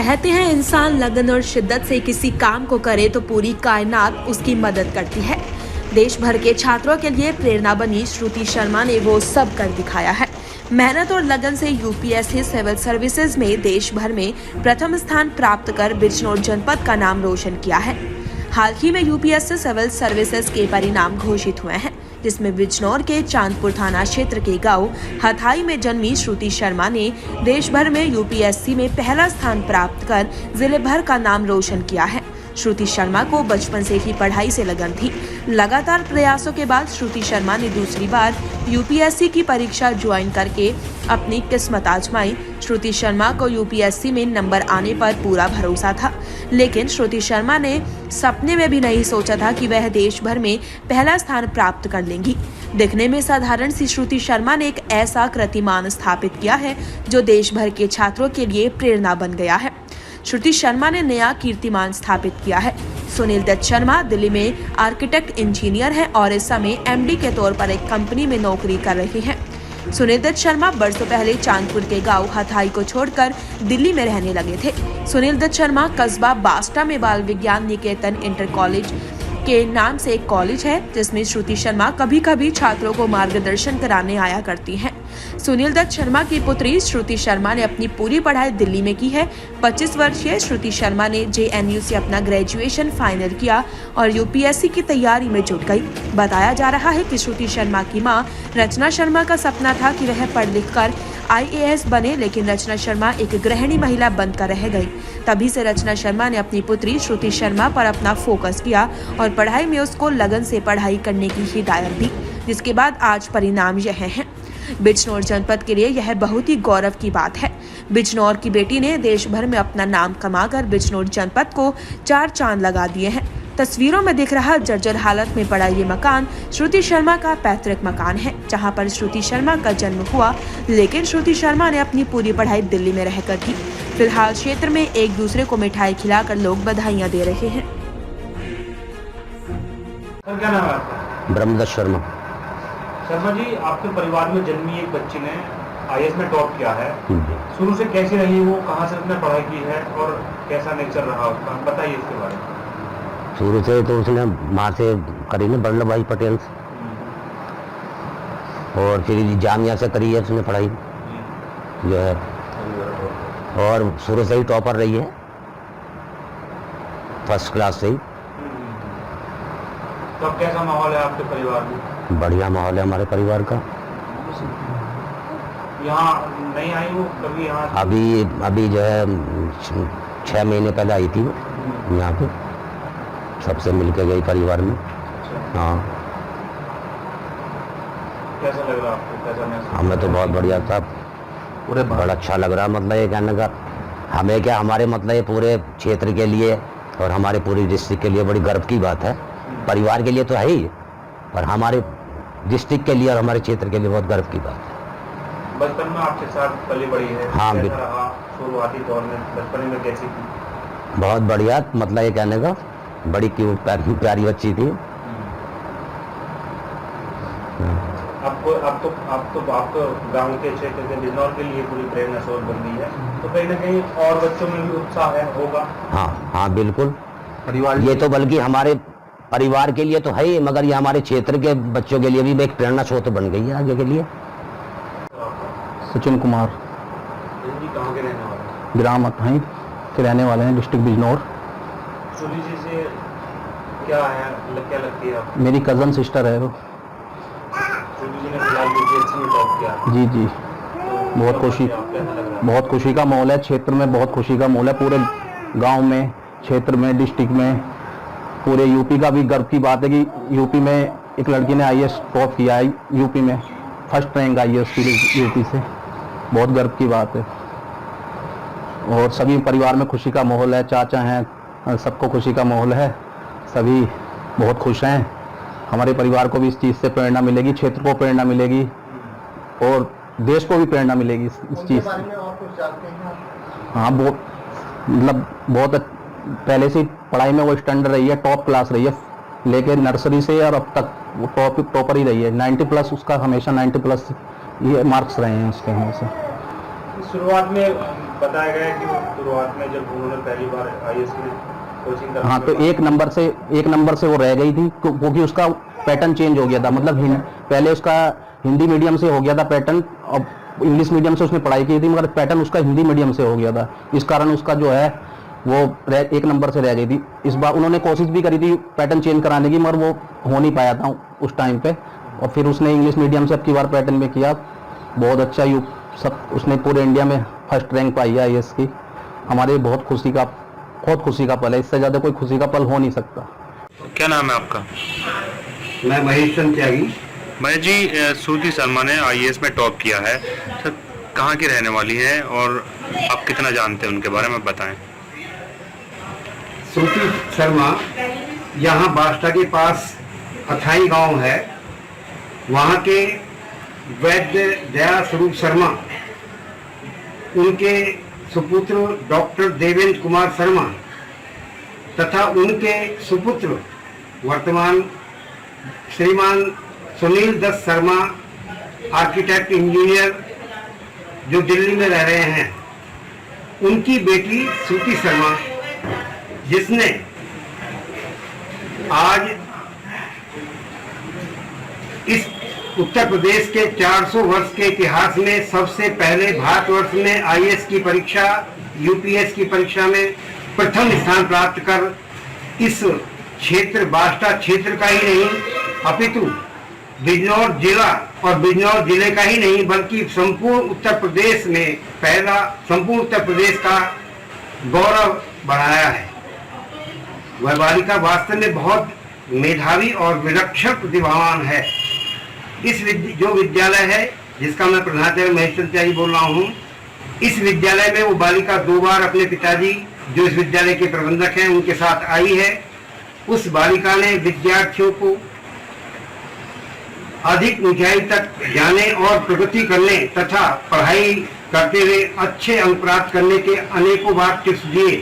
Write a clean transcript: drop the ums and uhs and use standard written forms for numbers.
कहते हैं इंसान लगन और शिद्दत से किसी काम को करे तो पूरी कायनात उसकी मदद करती है। देश भर के छात्रों के लिए प्रेरणा बनी श्रुति शर्मा ने वो सब कर दिखाया है। मेहनत और लगन से यूपीएससी सिविल सर्विसेज में देश भर में प्रथम स्थान प्राप्त कर बिजनौर जनपद का नाम रोशन किया है। हाल ही में यूपीएससी सिविल सर्विसेज के परिणाम घोषित हुए हैं, जिसमें बिजनौर के चांदपुर थाना क्षेत्र के गांव हथाई में जन्मी श्रुति शर्मा ने देश भर में यूपीएससी में पहला स्थान प्राप्त कर जिले भर का नाम रोशन किया है। श्रुति शर्मा को बचपन से ही पढ़ाई से लगन थी। लगातार प्रयासों के बाद श्रुति शर्मा ने दूसरी बार यूपीएससी की परीक्षा ज्वाइन करके अपनी किस्मत आजमाई। श्रुति शर्मा को यूपीएससी में नंबर आने पर पूरा भरोसा था, लेकिन श्रुति शर्मा ने सपने में भी नहीं सोचा था कि वह देश भर में पहला स्थान प्राप्त कर लेंगी। दिखने में साधारण सी श्रुति शर्मा ने एक ऐसा कीर्तिमान स्थापित किया है जो देश भर के छात्रों के लिए प्रेरणा बन गया है। श्रुति शर्मा ने नया कीर्तिमान स्थापित किया है। सुनील दत्त शर्मा दिल्ली में आर्किटेक्ट इंजीनियर हैं और इस समय एमडी के तौर पर एक कंपनी में नौकरी कर रहे हैं। सुनील दत्त शर्मा बरसों पहले चांदपुर के गांव हथाई को छोड़कर दिल्ली में रहने लगे थे। सुनील दत्त शर्मा कस्बा बास्टा में बाल विज्ञान निकेतन इंटर कॉलेज के नाम से एक कॉलेज है, जिसमें श्रुति शर्मा कभी कभी छात्रों को मार्गदर्शन कराने आया करती हैं। सुनील दत्त शर्मा की पुत्री श्रुति शर्मा ने अपनी पूरी पढ़ाई दिल्ली में की है। 25 वर्षीय श्रुति शर्मा ने जेएनयू से अपना ग्रेजुएशन फाइनल किया और यूपीएससी की तैयारी में जुट गई। बताया जा रहा है कि श्रुति शर्मा की मां रचना शर्मा का सपना था कि वह पढ़ लिख कर IAS बने, लेकिन रचना शर्मा एक गृहिणी महिला बनकर रह गई। तभी से रचना शर्मा ने अपनी पुत्री श्रुति शर्मा पर अपना फोकस किया और पढ़ाई में उसको लगन से पढ़ाई करने की हिदायत दी, जिसके बाद आज परिणाम यह हैं। बिजनौर जनपद के लिए यह बहुत ही गौरव की बात है। बिजनौर की बेटी ने देश भर में अपना नाम कमाकर बिजनौर जनपद को 4 चांद लगा दिए हैं। तस्वीरों में दिख रहा जर्जर हालत में पड़ा ये मकान श्रुति शर्मा का पैतृक मकान है, जहां पर श्रुति शर्मा का जन्म हुआ, लेकिन श्रुति शर्मा ने अपनी पूरी पढ़ाई दिल्ली में रहकर की। फिलहाल क्षेत्र में एक दूसरे को मिठाई खिलाकर लोग बधाइयां दे रहे हैं। क्या नाम है आपका? ब्रह्मदत्त शर्मा। शर्मा जी, आपके परिवार में जन्मी एक बच्ची ने IAS में टॉप किया है। शुरू से कैसी रही वो, कहाँ से उसने पढ़ाई की है और कैसा नेचर रहा उसका, बताइए इसके बारे में। शुरू से तो उसने वहाँ से करी ना वल्लभ भाई पटेल से, और फिर जामिया से करी है उसने पढ़ाई जो है, और शुरू से ही टॉपर रही है, फर्स्ट क्लास से ही। तो अब कैसा माहौल है आपके परिवार में? बढ़िया माहौल है हमारे परिवार का। यहाँ नहीं आई वो कभी? यहाँ अभी जो है 6 महीने पहले आई थी वो यहाँ पे, सबसे मिलके गई परिवार में। हाँ, कैसा लग रहा आपको? कैसा महसूस? हमें तो बहुत बढ़िया था, पूरे बड़ा अच्छा लग रहा। मतलब ये कहने का हमें क्या, हमारे मतलब ये पूरे क्षेत्र के लिए और हमारे पूरी डिस्ट्रिक्ट के लिए बड़ी गर्व की बात है। परिवार के लिए तो है ही, पर हमारे डिस्ट्रिक्ट के लिए और हमारे क्षेत्र के लिए बहुत गर्व की बात है। बचपन में आपके साथ पली बड़ी है? हाँ, कैसा रहा शुरुआती दौर में, बचपन में कैसी थी? बहुत बढ़िया, मतलब ये कहने का बड़ी क्यूट प्यारी बच्ची थी। अब तो गांव के क्षेत्र के बिजनौर के लिए पूरी प्रेरणा स्रोत बन गई है, तो कहीं ना कहीं और बच्चों में भी उत्साह है होगा। हाँ बिल्कुल, परिवार ये तो बल्कि हमारे परिवार के लिए तो है ही, मगर ये हमारे क्षेत्र के बच्चों के लिए भी एक प्रेरणा स्रोत बन गई है आगे के लिए। सचिन कुमार। जी, कहाँ के रहने वाले? ग्राम हथाई के रहने वाले हैं, डिस्ट्रिक्ट बिजनौर। श्रुति जी से क्या है, क्या लगती है आपको? मेरी कज़न सिस्टर है वो। श्रुति जी ने फिलहाल यूपीएससी में टॉप किया। जी जी, तो बहुत खुशी, बहुत खुशी का माहौल है क्षेत्र में, बहुत खुशी का माहौल है पूरे गांव में, क्षेत्र में, डिस्ट्रिक्ट में, पूरे यूपी का भी गर्व की बात है कि यूपी में एक लड़की ने IAS टॉप किया है, यूपी में फर्स्ट रैंक IAS की यूपी से, बहुत गर्व की बात है। और सभी परिवार में खुशी का माहौल है, चाचा हैं, सबको खुशी का माहौल है, सभी बहुत खुश हैं। हमारे परिवार को भी इस चीज़ से प्रेरणा मिलेगी, क्षेत्र को प्रेरणा मिलेगी और देश को भी प्रेरणा मिलेगी इस चीज़ से। हाँ, बहुत मतलब बहुत पहले से पढ़ाई में वो स्टैंडर्ड रही है, टॉप क्लास रही है, लेकिन नर्सरी से और अब तक वो टॉपर ही रही है। 90+ उसका हमेशा 90+ ये मार्क्स रहे हैं उसके हमेशा। शुरुआत में बताया गया है कि शुरुआत में जब उन्होंने पहली बार आईएएस की कोचिंग करने हाँ, तो एक नंबर से वो रह गई थी क्योंकि उसका पैटर्न चेंज हो गया था। मतलब पहले उसका हिंदी मीडियम से हो गया था पैटर्न, अब इंग्लिश मीडियम से उसने पढ़ाई की थी, मगर पैटर्न उसका हिंदी मीडियम से हो गया था। इस कारण उसका जो है वो एक नंबर से रह गई थी। इस बार उन्होंने कोशिश भी करी थी पैटर्न चेंज कराने की, मगर वो हो नहीं पाया था उस टाइम पे। और फिर उसने इंग्लिश मीडियम से अब की बार पैटर्न में किया, बहुत अच्छा सब उसने पूरे इंडिया में फर्स्ट रैंक पाई है आईएएस की। हमारे बहुत खुशी का पल है, इससे ज़्यादा कोई खुशी का पल हो नहीं सकता। क्या नाम है आपका? मैं महेश चंद त्यागी। महेश जी, श्रुति शर्मा ने आईएएस में टॉप किया है, सर कहाँ की रहने वाली है और आप कितना जानते हैं उनके बारे में बताएं। श्रुति शर्मा यहाँ बास्टा के पास अथाई गांव है, वहाँ के वैद्य दया स्वरूप शर्मा, उनके सुपुत्र डॉक्टर देवेंद्र कुमार शर्मा तथा उनके सुपुत्र वर्तमान श्रीमान सुनील दत्त शर्मा आर्किटेक्ट इंजीनियर जो दिल्ली में रह रहे हैं, उनकी बेटी श्रुति शर्मा, जिसने आज इस उत्तर प्रदेश के 400 वर्ष के इतिहास में सबसे पहले भारतवर्ष में आईएएस की परीक्षा, यूपीएस की परीक्षा में प्रथम स्थान प्राप्त कर इस क्षेत्र बास्टा क्षेत्र का ही नहीं अपितु बिजनौर जिला और बिजनौर जिले का ही नहीं बल्कि संपूर्ण उत्तर प्रदेश में पहला, संपूर्ण उत्तर प्रदेश का गौरव बढ़ाया है। वह बालिका वास्तव में बहुत मेधावी और विलक्षण प्रतिभावान है। इस जो विद्यालय है जिसका मैं प्रधानाचार्य महेश चंद त्यागी बोल रहा हूँ, इस विद्यालय में वो बालिका 2 बार अपने पिताजी जो इस विद्यालय के प्रबंधक हैं उनके साथ आई है। उस बालिका ने विद्यार्थियों को अधिक ऊंचाई तक जाने और प्रगति करने तथा पढ़ाई करते हुए अच्छे अंक प्राप्त करने के अनेकों बार टिप्स दिए।